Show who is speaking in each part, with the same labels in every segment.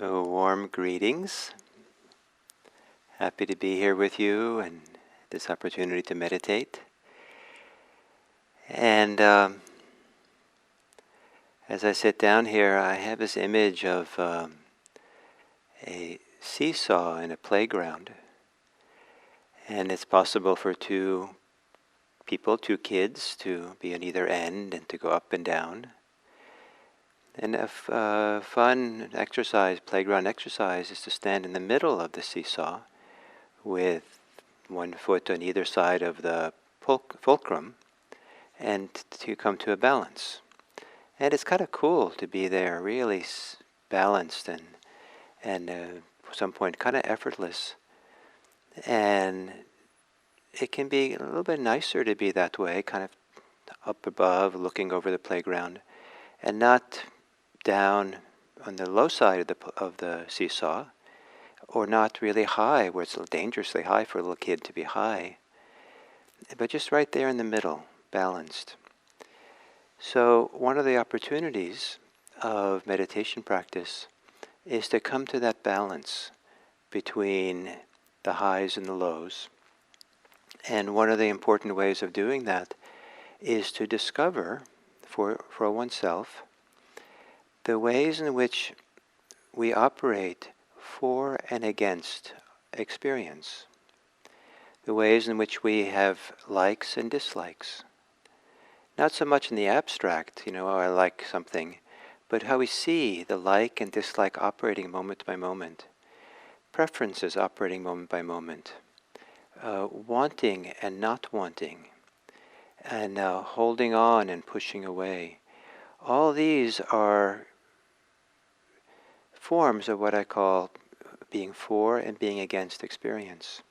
Speaker 1: So warm greetings. Happy to be here with you and this opportunity to meditate. And as I sit down here, I have this image of a seesaw in a playground. And it's possible for two kids, to be on either end and to go up and down. And a fun exercise, playground exercise, is to stand in the middle of the seesaw with one foot on either side of the fulcrum and to come to a balance. And it's kind of cool to be there, really balanced and at some point kind of effortless. And it can be a little bit nicer to be that way, kind of up above, looking over the playground, and not down on the low side of the seesaw, or not really high, where it's dangerously high for a little kid to be high, but just right there in the middle, balanced. So one of the opportunities of meditation practice is to come to that balance between the highs and the lows. And one of the important ways of doing that is to discover for oneself the ways in which we operate for and against experience, the ways in which we have likes and dislikes. Not so much in the abstract, oh, I like something, but how we see the like and dislike operating moment by moment, preferences operating moment by moment, wanting and not wanting, and holding on and pushing away. All these are forms of what I call being for and being against experience.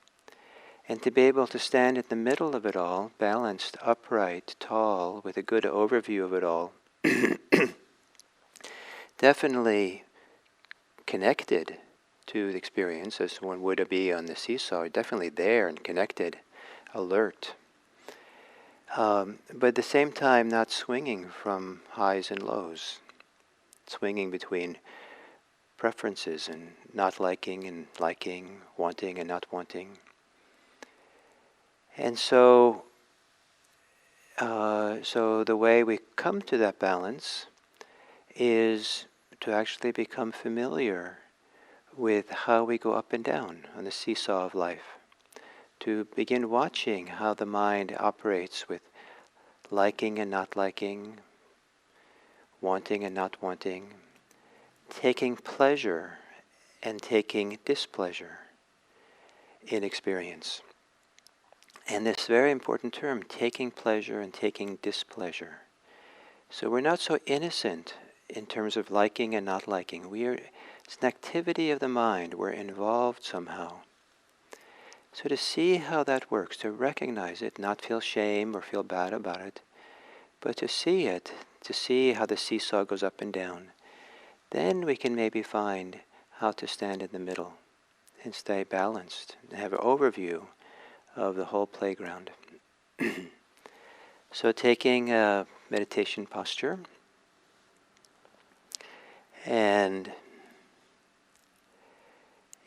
Speaker 1: And to be able to stand in the middle of it all, balanced, upright, tall, with a good overview of it all, definitely connected to the experience as one would be on the seesaw, definitely there and connected, alert. But at the same time not swinging from highs and lows, swinging between preferences and not liking and liking, wanting and not wanting. And so the way we come to that balance is to actually become familiar with how we go up and down on the seesaw of life, to begin watching how the mind operates with liking and not liking, wanting and not wanting, taking pleasure and taking displeasure in experience. And this very important term, taking pleasure and taking displeasure. So we're not so innocent in terms of liking and not liking. It's an activity of the mind. We're involved somehow. So to see how that works, to recognize it, not feel shame or feel bad about it, but to see it, to see how the seesaw goes up and down, then we can maybe find how to stand in the middle and stay balanced and have an overview of the whole playground. So taking a meditation posture, and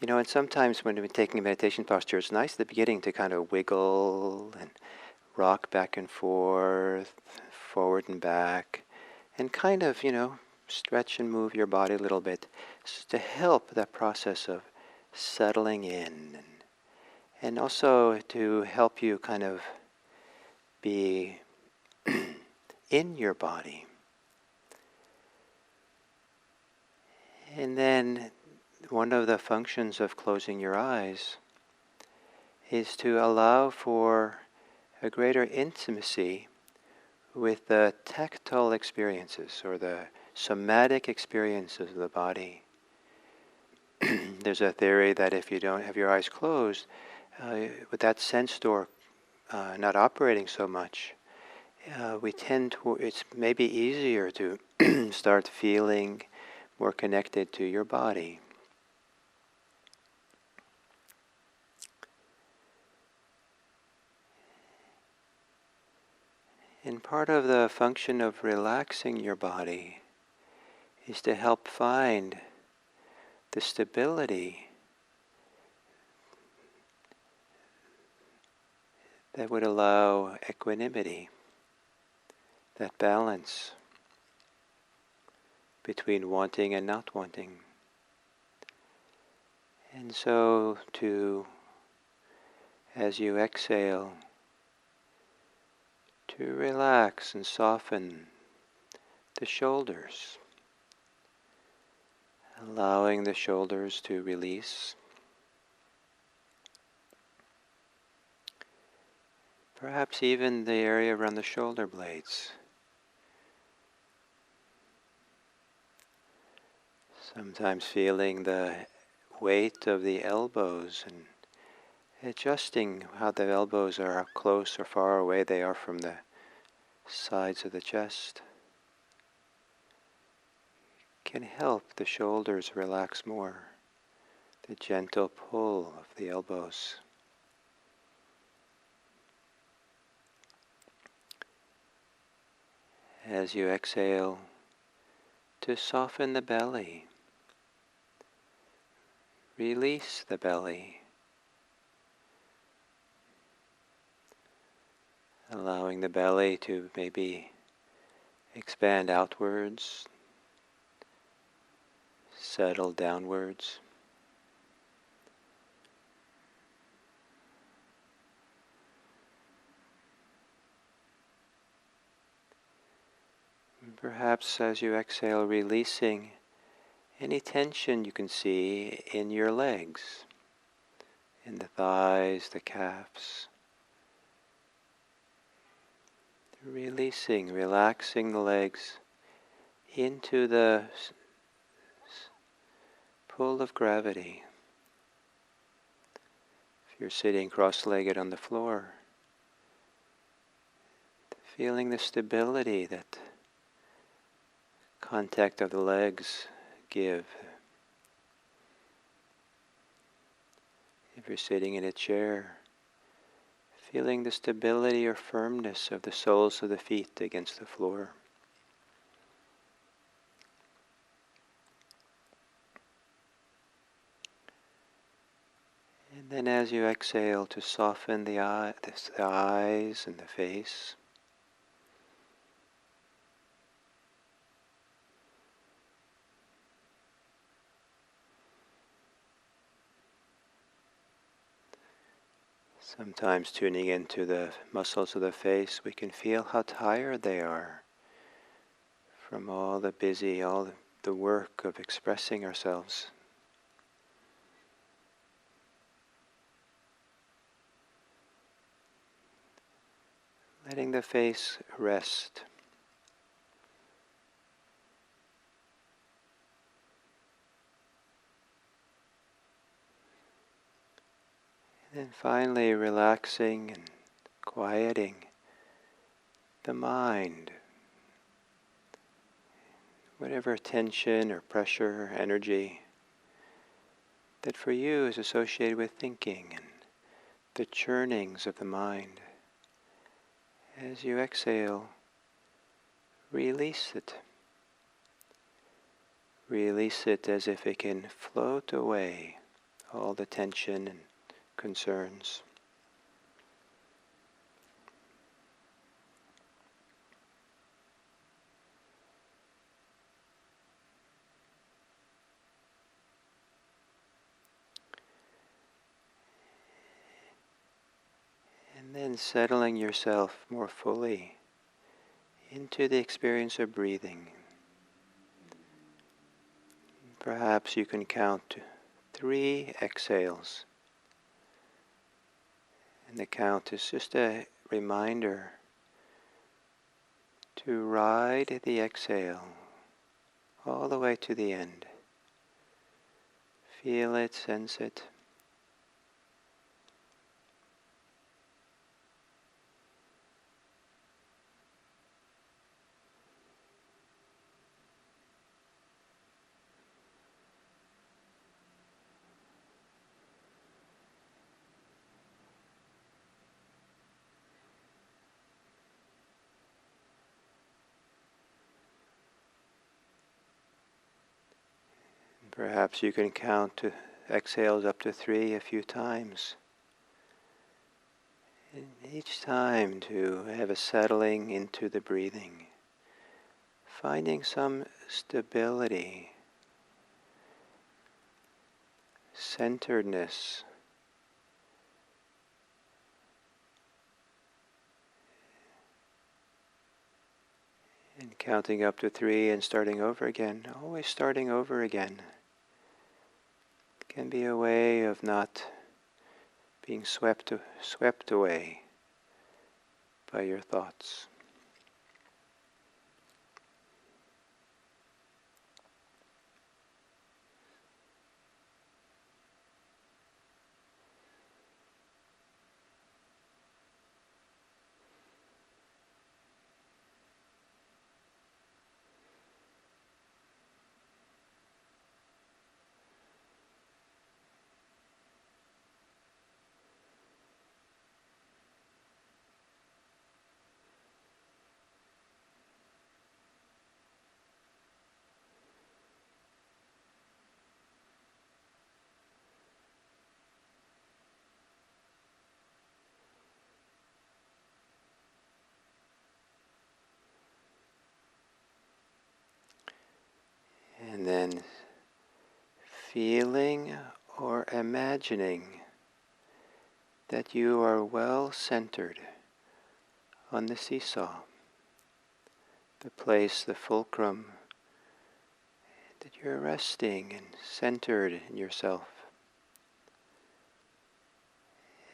Speaker 1: and sometimes when we're taking a meditation posture, it's nice at the beginning to kind of wiggle and rock back and forth, forward and back, and kind of, stretch and move your body a little bit to help that process of settling in, and also to help you kind of be in your body. And then one of the functions of closing your eyes is to allow for a greater intimacy with the tactile experiences or the somatic experiences of the body. There's a theory that if you don't have your eyes closed, with that sense door not operating so much, it's maybe easier to start feeling more connected to your body. And part of the function of relaxing your body is to help find the stability that would allow equanimity, that balance between wanting and not wanting. And so as you exhale, to relax and soften the shoulders, allowing the shoulders to release. Perhaps even the area around the shoulder blades. Sometimes feeling the weight of the elbows and adjusting how the elbows are, how close or far away they are from the sides of the chest can help the shoulders relax more. The gentle pull of the elbows. As you exhale, to soften the belly. Release the belly. Allowing the belly to maybe expand outwards, settle downwards. And perhaps as you exhale, releasing any tension you can see in your legs, in the thighs, the calves. Releasing, relaxing the legs into the pull of gravity. If you're sitting cross-legged on the floor, feeling the stability that contact of the legs give. If you're sitting in a chair, feeling the stability or firmness of the soles of the feet against the floor. And then as you exhale, to soften the eyes and the face. Sometimes tuning into the muscles of the face, we can feel how tired they are from all the work of expressing ourselves. Letting the face rest. And then finally relaxing and quieting the mind. Whatever tension or pressure or energy that for you is associated with thinking and the churnings of the mind. As you exhale, release it. Release it as if it can float away, all the tension and concerns. And then settling yourself more fully into the experience of breathing. Perhaps you can count 3 exhales. And the count is just a reminder to ride the exhale all the way to the end. Feel it, sense it. Perhaps you can count to exhales up to 3 a few times. And each time to have a settling into the breathing, finding some stability, centeredness, and counting up to 3 and starting over again. Always starting over again can be a way of not being swept away by your thoughts. And then feeling or imagining that you are well centered on the seesaw, the place, the fulcrum, that you're resting and centered in yourself.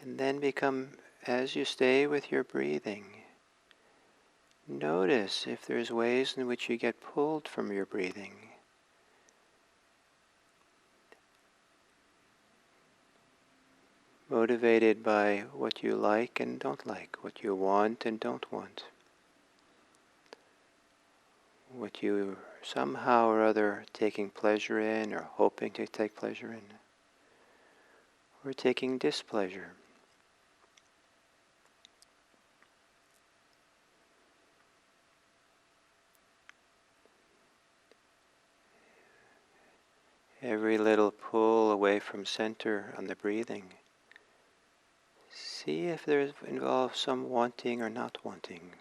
Speaker 1: And then as you stay with your breathing, notice if there's ways in which you get pulled from your breathing. Motivated by what you like and don't like, what you want and don't want, what you somehow or other taking pleasure in or hoping to take pleasure in, or taking displeasure. Every little pull away from center on the breathing, see if there involves some wanting or not wanting.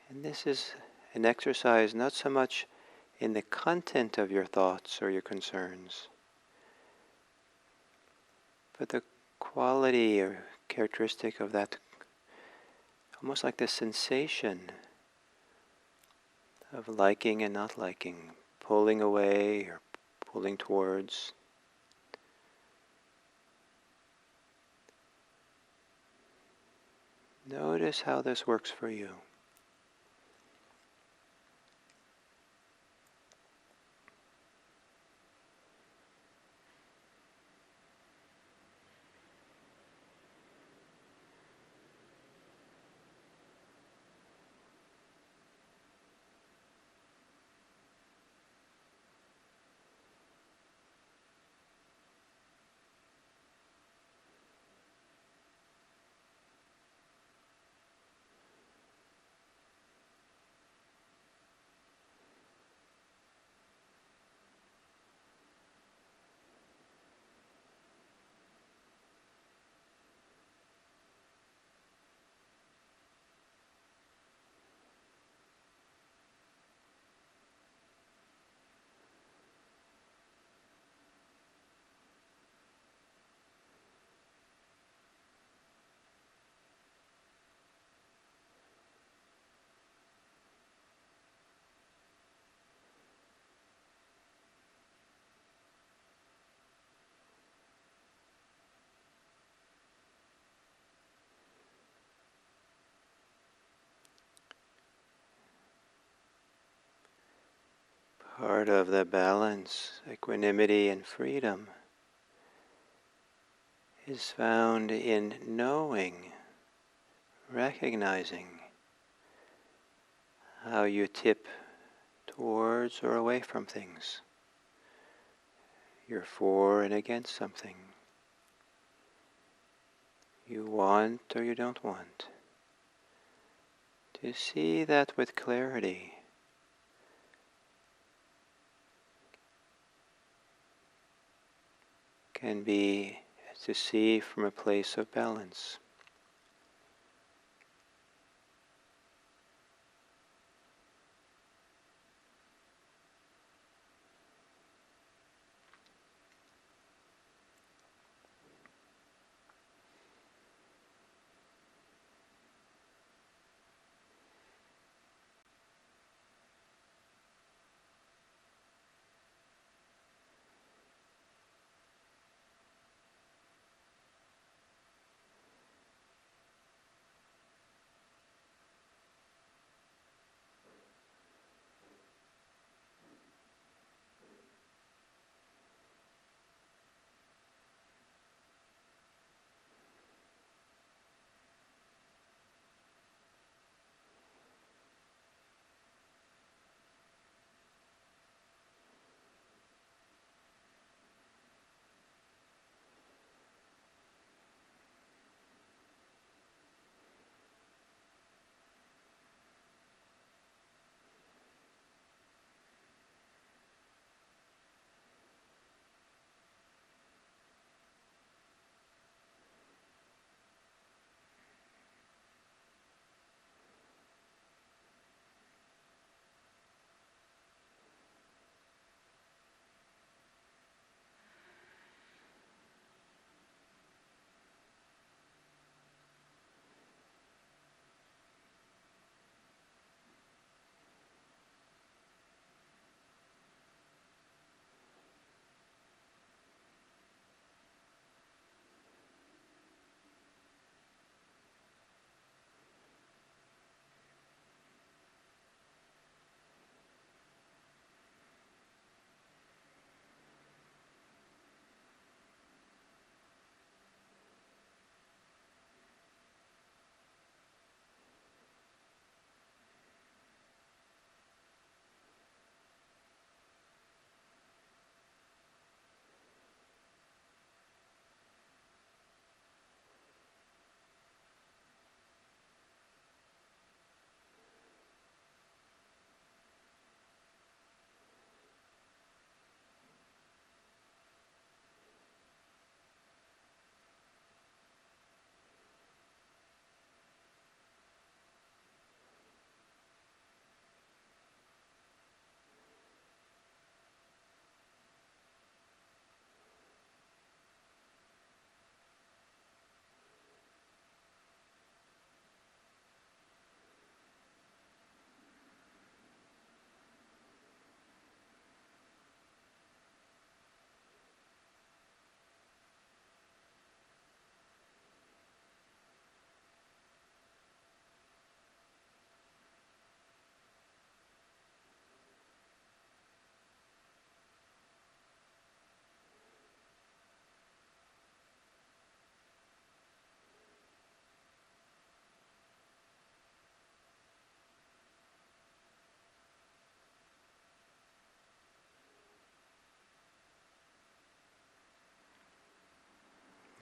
Speaker 1: And this is an exercise not so much in the content of your thoughts or your concerns, but the quality or characteristic of that, almost like the sensation of liking and not liking, pulling away or pulling towards. Notice how this works for you. Part of the balance, equanimity and freedom, is found in knowing, recognizing how you tip towards or away from things. You're for and against something. You want or you don't want. To see that with clarity, can be to see from a place of balance.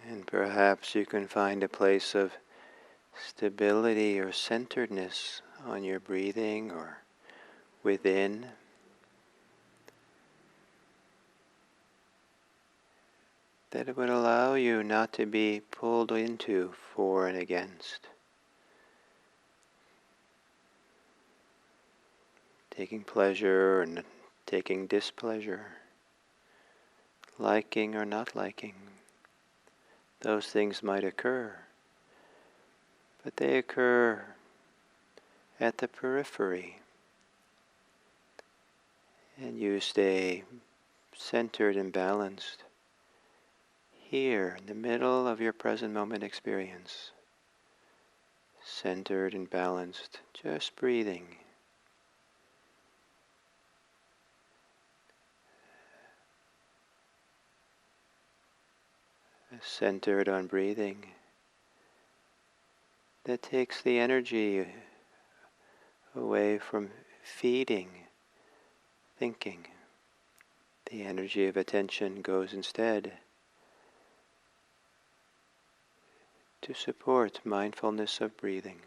Speaker 1: And perhaps you can find a place of stability or centeredness on your breathing or within, that it would allow you not to be pulled into for and against, taking pleasure and taking displeasure, liking or not liking. Those things might occur, but they occur at the periphery, and you stay centered and balanced here in the middle of your present moment experience, centered and balanced, just breathing, centered on breathing, that takes the energy away from feeding thinking. The energy of attention goes instead to support mindfulness of breathing.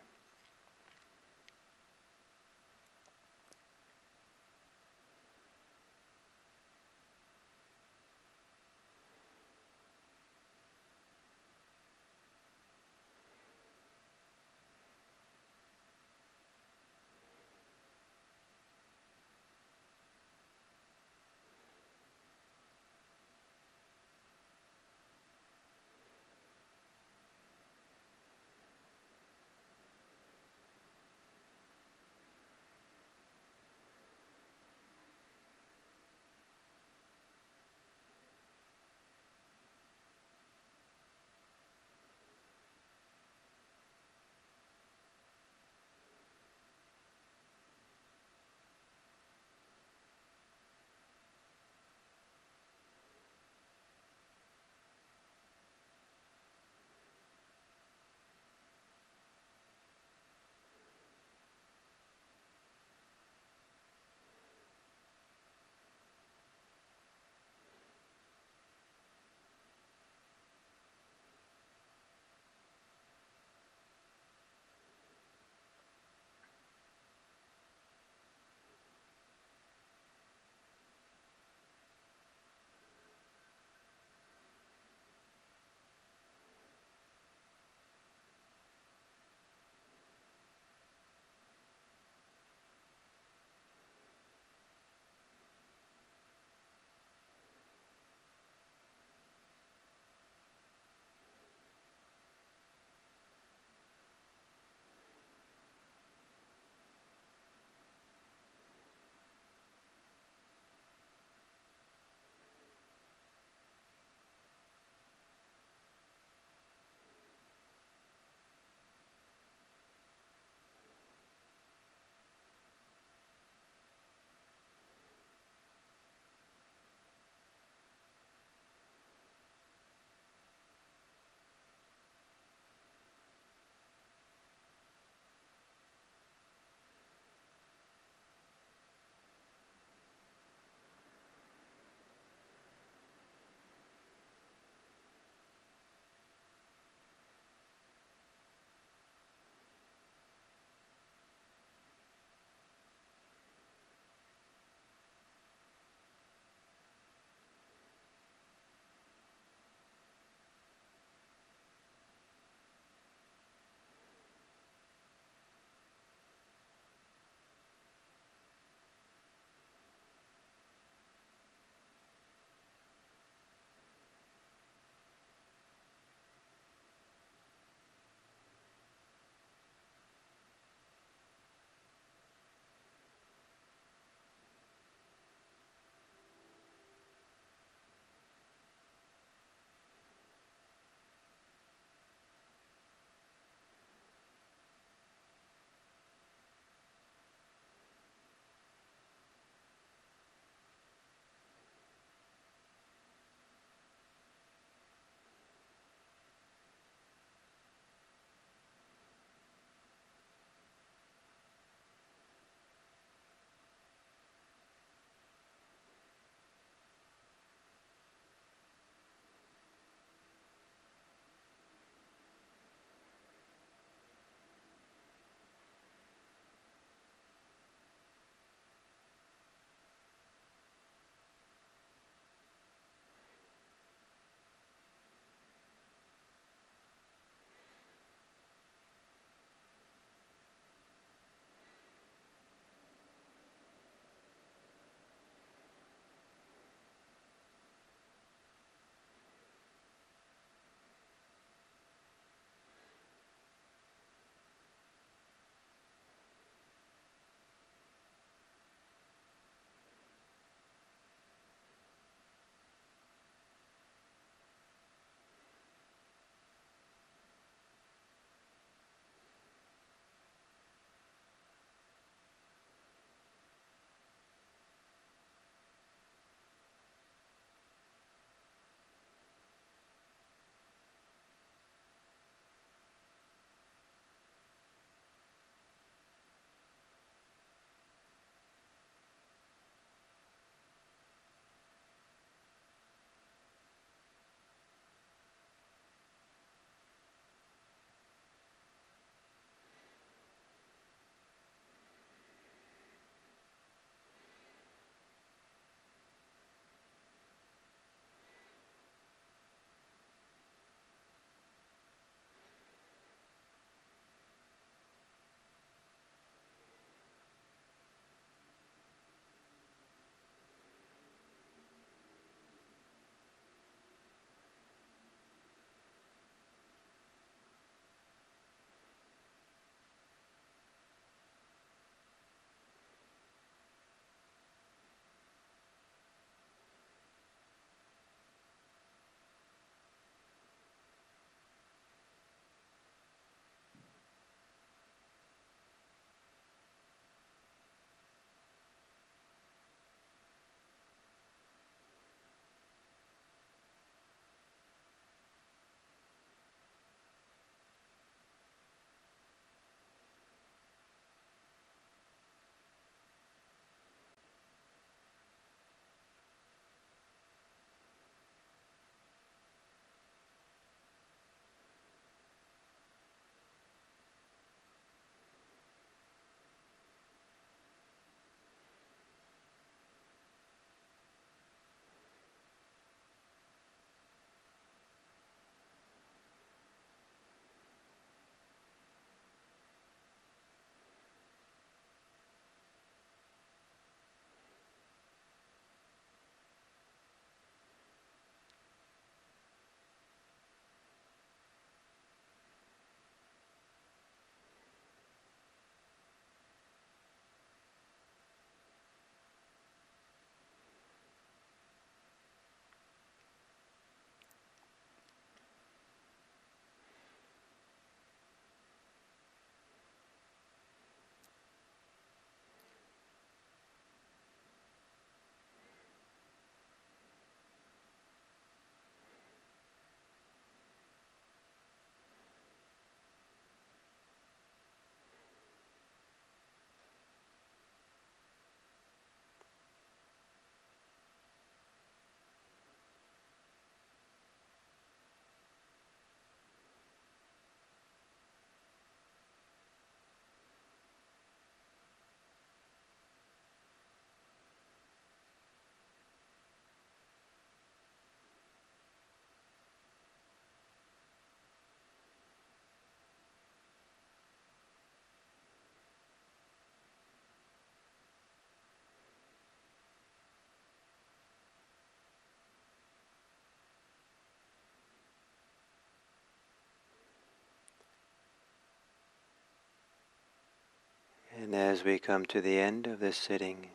Speaker 1: And as we come to the end of this sitting,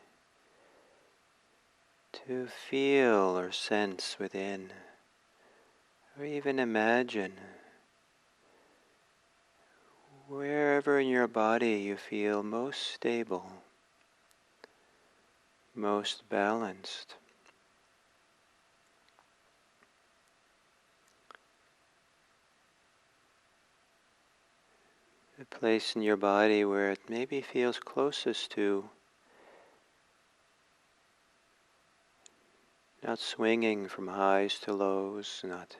Speaker 1: to feel or sense within, or even imagine, wherever in your body you feel most stable, most balanced. The place in your body where it maybe feels closest to not swinging from highs to lows, not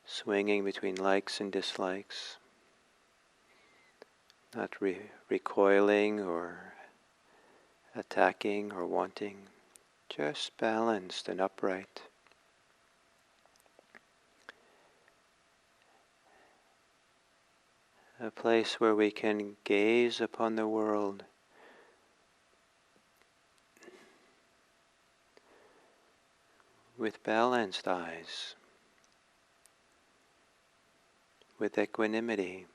Speaker 1: swinging between likes and dislikes, not recoiling or attacking or wanting, just balanced and upright. A place where we can gaze upon the world with balanced eyes, with equanimity,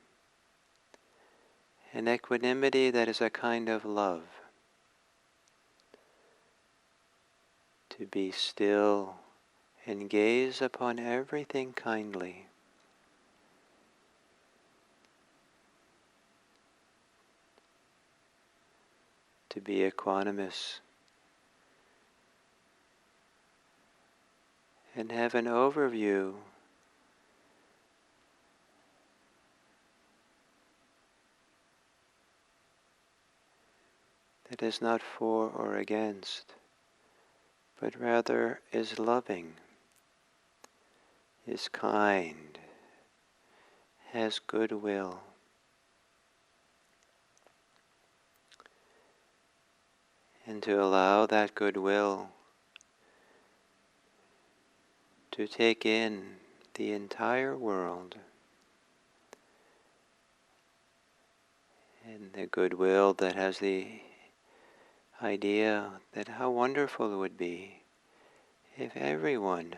Speaker 1: an equanimity that is a kind of love. To be still and gaze upon everything kindly. To be equanimous and have an overview that is not for or against, but rather is loving, is kind, has goodwill. And to allow that goodwill to take in the entire world, and the goodwill that has the idea that how wonderful it would be if everyone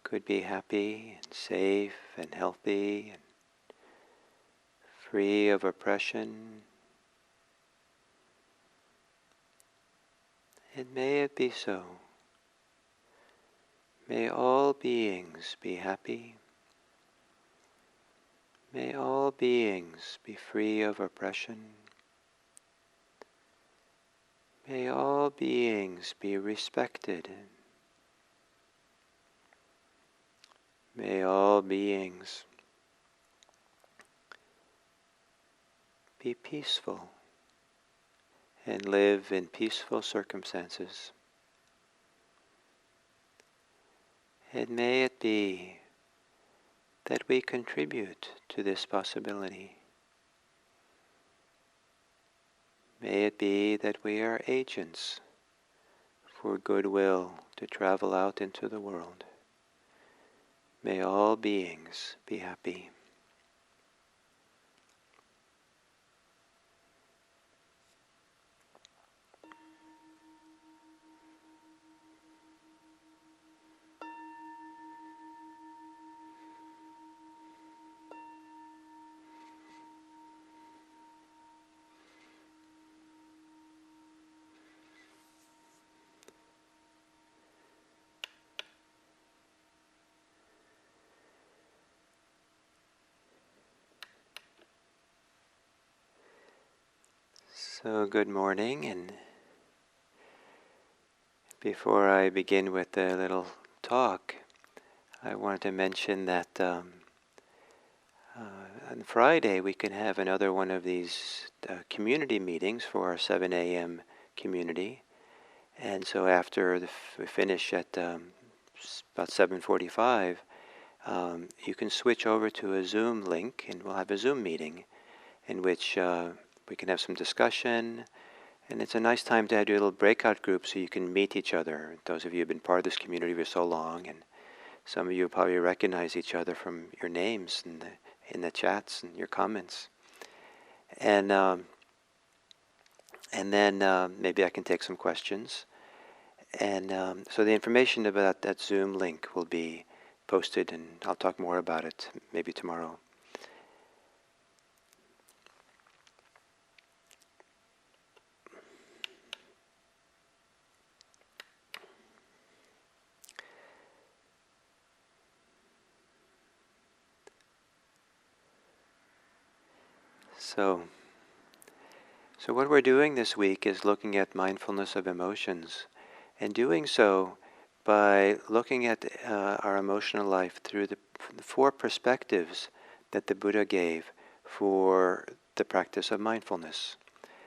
Speaker 1: could be happy and safe and healthy and free of oppression. And may it be so. May all beings be happy. May all beings be free of oppression. May all beings be respected. May all beings be peaceful and live in peaceful circumstances. And may it be that we contribute to this possibility. May it be that we are agents for goodwill to travel out into the world. May all beings be happy. So good morning, and before I begin with the little talk, I wanted to mention that on Friday we can have another one of these community meetings for our 7 a.m. community. And so after we finish at about 7:45, you can switch over to a Zoom link, and we'll have a Zoom meeting in which we can have some discussion. And it's a nice time to do a little breakout group so you can meet each other. Those of you who have been part of this community for so long, and some of you probably recognize each other from your names in the chats and your comments. And then maybe I can take some questions. And so the information about that Zoom link will be posted, and I'll talk more about it maybe tomorrow. So what we're doing this week is looking at mindfulness of emotions, and doing so by looking at our emotional life through the four perspectives that the Buddha gave for the practice of mindfulness.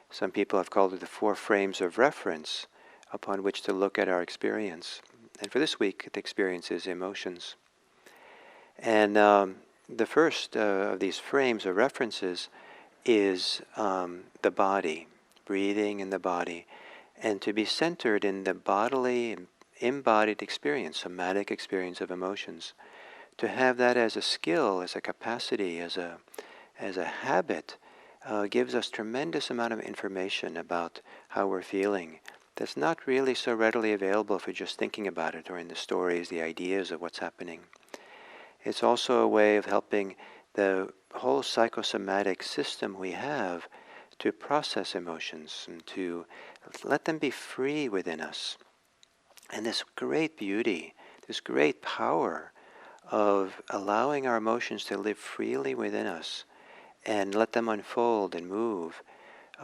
Speaker 1: Some people have called it the four frames of reference upon which to look at our experience. And for this week, the experience is emotions. And the first of these frames of references is the body, breathing in the body, and to be centered in the bodily, embodied experience, somatic experience of emotions. To have that as a skill, as a capacity, as a habit, gives us tremendous amount of information about how we're feeling that's not really so readily available if we're just thinking about it or in the stories, the ideas of what's happening. It's also a way of helping the whole psychosomatic system we have to process emotions and to let them be free within us. And this great beauty, this great power of allowing our emotions to live freely within us and let them unfold and move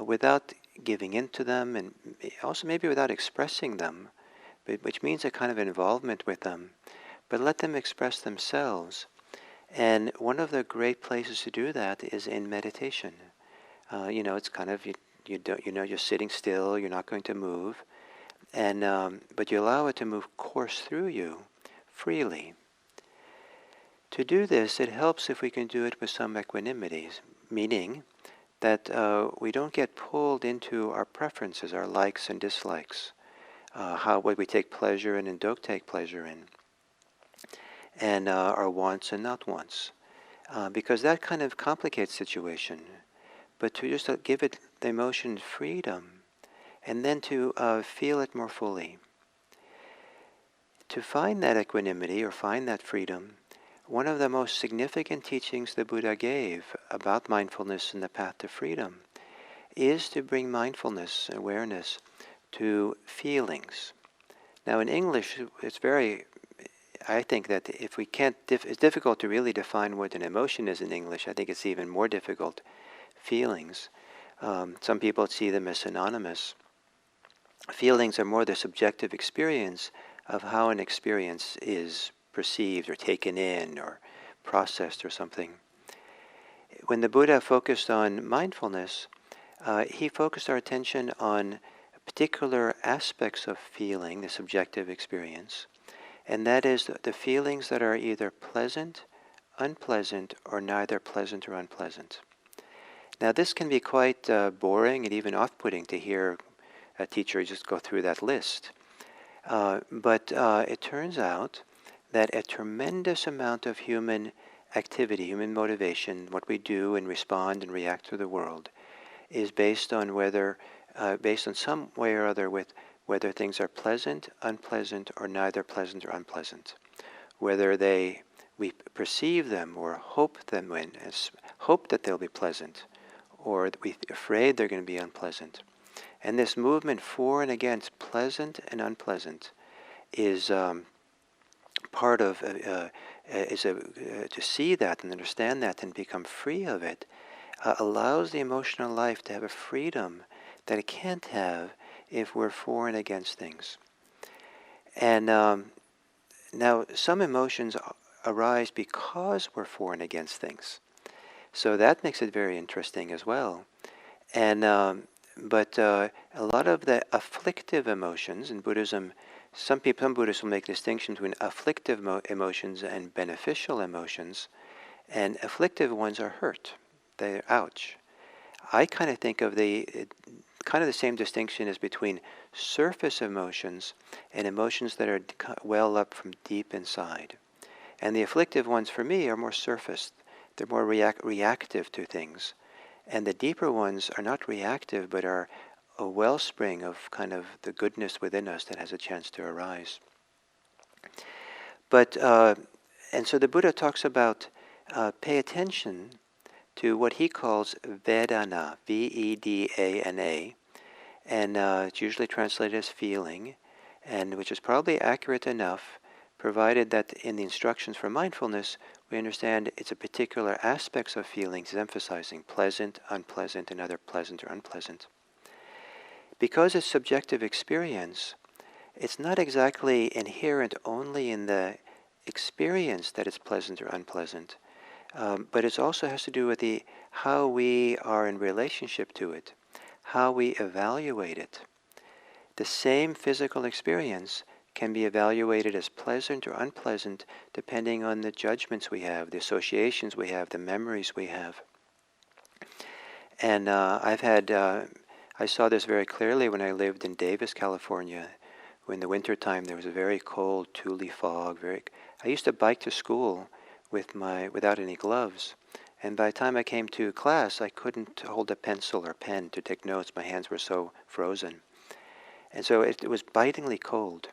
Speaker 1: without giving into them, and also maybe without expressing them, which means a kind of involvement with them, but let them express themselves. And one of the great places to do that is in meditation. It's kind of you're sitting still, you're not going to move, and but you allow it to move course through you freely. To do this, it helps if we can do it with some equanimity, meaning that we don't get pulled into our preferences, our likes and dislikes, what we take pleasure in and don't take pleasure in, and our wants and not wants, because that kind of complicates the situation. But to just give it the emotion freedom, and then to feel it more fully. To find that equanimity or find that freedom, one of the most significant teachings the Buddha gave about mindfulness and the path to freedom is to bring mindfulness, awareness, to feelings. Now in English, I think that if we can't, it's difficult to really define what an emotion is in English. I think it's even more difficult. Feelings. Some people see them as synonymous. Feelings are more the subjective experience of how an experience is perceived or taken in or processed or something. When the Buddha focused on mindfulness, he focused our attention on particular aspects of feeling, the subjective experience, and that is the feelings that are either pleasant, unpleasant, or neither pleasant or unpleasant. Now this can be quite boring and even off-putting to hear a teacher just go through that list. But it turns out that a tremendous amount of human activity, human motivation, what we do and respond and react to the world, is based on some way or other with whether things are pleasant, unpleasant, or neither pleasant or unpleasant. Whether we perceive them or hope that they'll be pleasant, or that we're afraid they're going to be unpleasant. And this movement for and against pleasant and unpleasant is part of to see that and understand that and become free of it allows the emotional life to have a freedom that it can't have if we're for and against things. And now some emotions arise because we're for and against things, so that makes it very interesting as well. And but a lot of the afflictive emotions in Buddhism, some Buddhists will make distinctions between afflictive emotions and beneficial emotions, and afflictive ones are hurt. They're ouch. I kind of think of the same distinction as between surface emotions and emotions that are well up from deep inside. And the afflictive ones for me are more surfaced. They're more reactive to things. And the deeper ones are not reactive, but are a wellspring of kind of the goodness within us that has a chance to arise. But and so the Buddha talks about pay attention to what he calls Vedana, Vedana, and it's usually translated as feeling, and which is probably accurate enough, provided that in the instructions for mindfulness, we understand it's a particular aspects of feelings, emphasizing pleasant, unpleasant, and other pleasant or unpleasant. Because it's subjective experience, it's not exactly inherent only in the experience that it's pleasant or unpleasant, but it also has to do with how we are in relationship to it, how we evaluate it. The same physical experience can be evaluated as pleasant or unpleasant depending on the judgments we have, the associations we have, the memories we have. And I saw this very clearly when I lived in Davis, California. In the wintertime there was a very cold Thule fog. I used to bike to school without any gloves. And by the time I came to class, I couldn't hold a pencil or pen to take notes. My hands were so frozen. And so it was bitingly cold.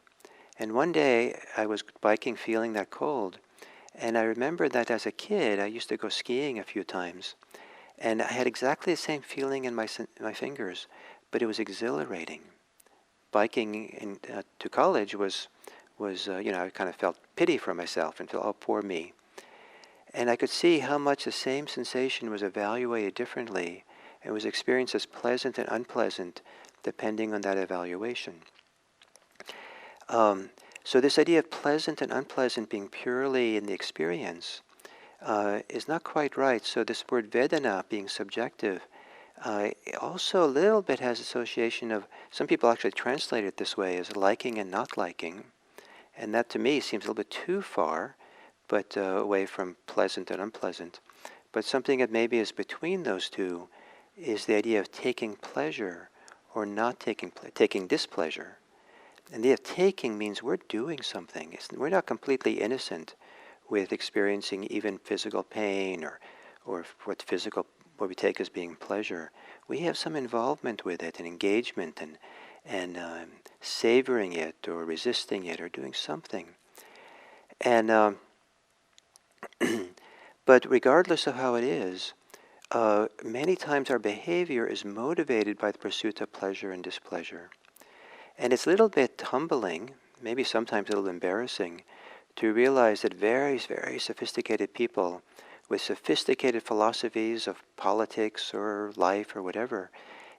Speaker 1: And one day I was biking feeling that cold. And I remember that as a kid, I used to go skiing a few times. And I had exactly the same feeling in my fingers, but it was exhilarating. Biking to college was I kind of felt pity for myself and felt, oh, poor me. And I could see how much the same sensation was evaluated differently and was experienced as pleasant and unpleasant depending on that evaluation. So this idea of pleasant and unpleasant being purely in the experience is not quite right. So this word Vedana being subjective also a little bit has association of, some people actually translate it this way as liking and not liking. And that to me seems a little bit too far, but away from pleasant and unpleasant. But something that maybe is between those two is the idea of taking pleasure or not taking displeasure. And the idea of taking means we're doing something. We're not completely innocent with experiencing even physical pain or what we take as being pleasure. We have some involvement with it and engagement and savoring it or resisting it or doing something. And but regardless of how it is, many times our behavior is motivated by the pursuit of pleasure and displeasure. And it's a little bit humbling, maybe sometimes a little embarrassing, to realize that very, very sophisticated people with sophisticated philosophies of politics or life or whatever,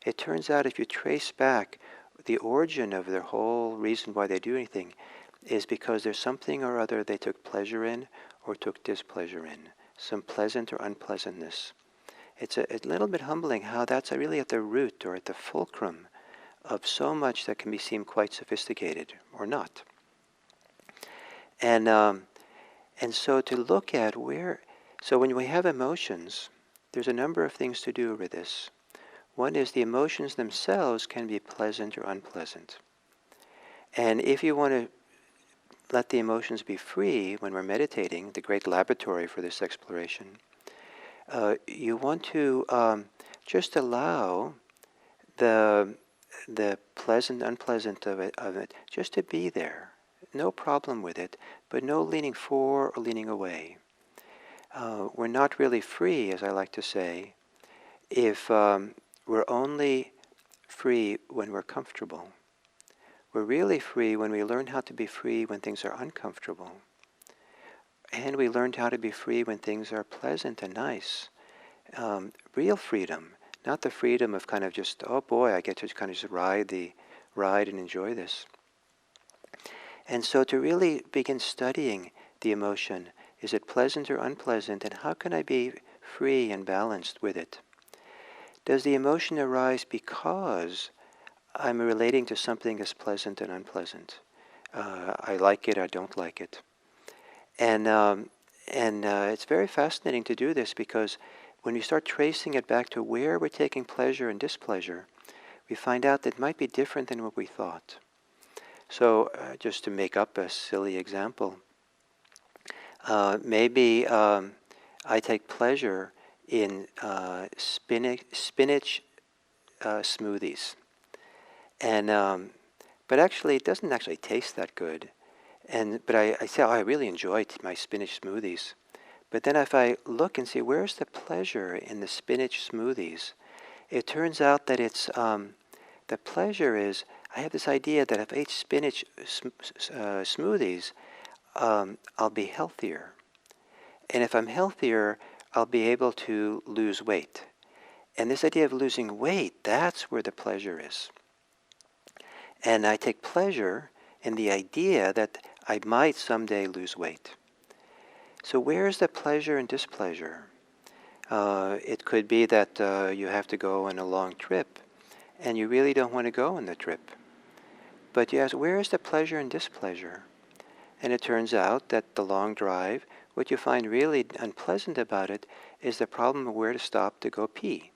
Speaker 1: it turns out if you trace back the origin of their whole reason why they do anything is because there's something or other they took pleasure in or took displeasure in, some pleasant or unpleasantness. It's a little bit humbling how that's really at the root or at the fulcrum of so much that can be seen quite sophisticated or not. And so to look at so when we have emotions, there's a number of things to do with this. One is the emotions themselves can be pleasant or unpleasant. And if you want to let the emotions be free when we're meditating, the great laboratory for this exploration, you want to just allow the pleasant, unpleasant of it just to be there. No problem with it, but no leaning for or leaning away. We're not really free, as I like to say, if we're only free when we're comfortable. We're really free when we learn how to be free when things are uncomfortable. And we learned how to be free when things are pleasant and nice. Real freedom, not the freedom of kind of just, oh boy, I get to kind of just ride and enjoy this. And so to really begin studying the emotion, is it pleasant or unpleasant, and how can I be free and balanced with it? Does the emotion arise because I'm relating to something as pleasant and unpleasant? I like it, I don't like it. And it's very fascinating to do this because when we start tracing it back to where we're taking pleasure and displeasure, we find out that it might be different than what we thought. So just to make up a silly example, maybe I take pleasure in spinach smoothies. And but actually it doesn't actually taste that good. But I say, oh, I really enjoy my spinach smoothies. But then if I look and see where's the pleasure in the spinach smoothies, it turns out that it's the pleasure is I have this idea that if I ate spinach smoothies, I'll be healthier. And if I'm healthier, I'll be able to lose weight. And this idea of losing weight, that's where the pleasure is. And I take pleasure in the idea that I might someday lose weight. So where's the pleasure and displeasure? It could be that you have to go on a long trip, and you really don't want to go on the trip. But you ask, where is the pleasure and displeasure? And it turns out that the long drive, what you find really unpleasant about it is the problem of where to stop to go pee.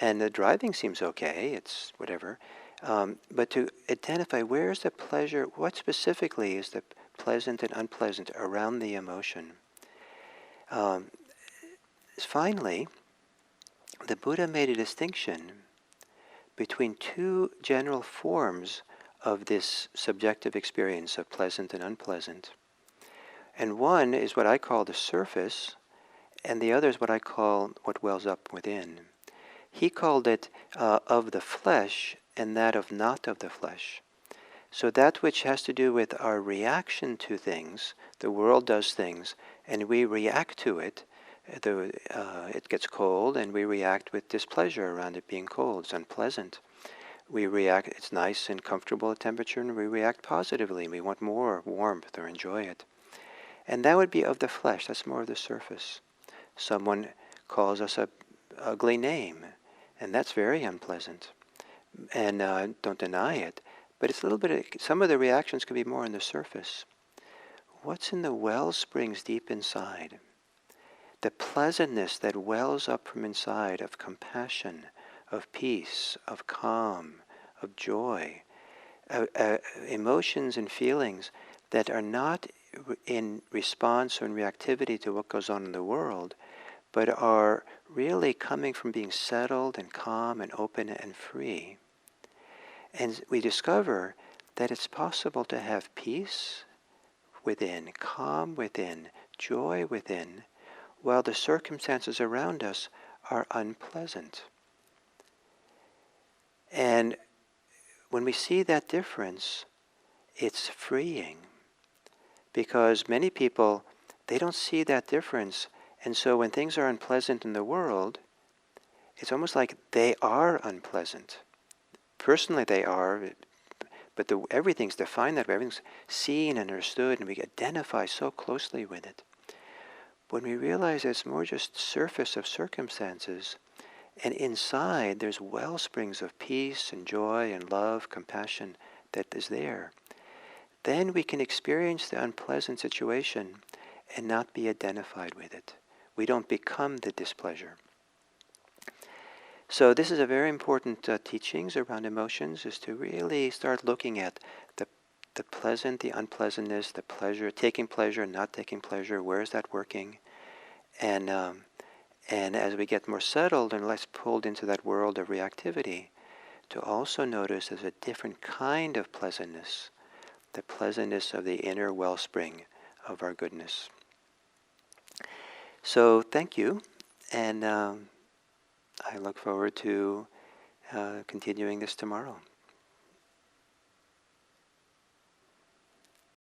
Speaker 1: And the driving seems okay, it's whatever. But to identify where is the pleasure, what specifically is the pleasant and unpleasant around the emotion. Finally, the Buddha made a distinction between two general forms of this subjective experience of pleasant and unpleasant. And one is what I call the surface, and the other is what I call what wells up within. He called it of the flesh and that of not of the flesh. So that which has to do with our reaction to things, the world does things, and we react to it. It gets cold, and we react with displeasure around it being cold. It's unpleasant. We react, it's nice and comfortable at temperature, and we react positively. We want more warmth or enjoy it. And that would be of the flesh. That's more of the surface. Someone calls us a ugly name, and that's very unpleasant. And don't deny it. But it's a little bit, some of the reactions can be more on the surface. What's in the well springs deep inside? The pleasantness that wells up from inside of compassion, of peace, of calm, of joy, emotions and feelings that are not in response or in reactivity to what goes on in the world, but are really coming from being settled and calm and open and free. And we discover that it's possible to have peace within, calm within, joy within, while the circumstances around us are unpleasant. And when we see that difference, it's freeing. Because many people, they don't see that difference. And so when things are unpleasant in the world, it's almost like they are unpleasant. Personally they are, but everything's defined that way. Everything's seen and understood, and we identify so closely with it. When we realize it's more just surface of circumstances, and inside there's well springs of peace and joy and love, compassion that is there, then we can experience the unpleasant situation and not be identified with it. We don't become the displeasure. So this is a very important teachings around emotions, is to really start looking at the pleasant, the unpleasantness, the pleasure, taking pleasure, not taking pleasure, where is that working? And as we get more settled and less pulled into that world of reactivity, to also notice there's a different kind of pleasantness, the pleasantness of the inner wellspring of our goodness. So thank you, and I look forward to continuing this tomorrow.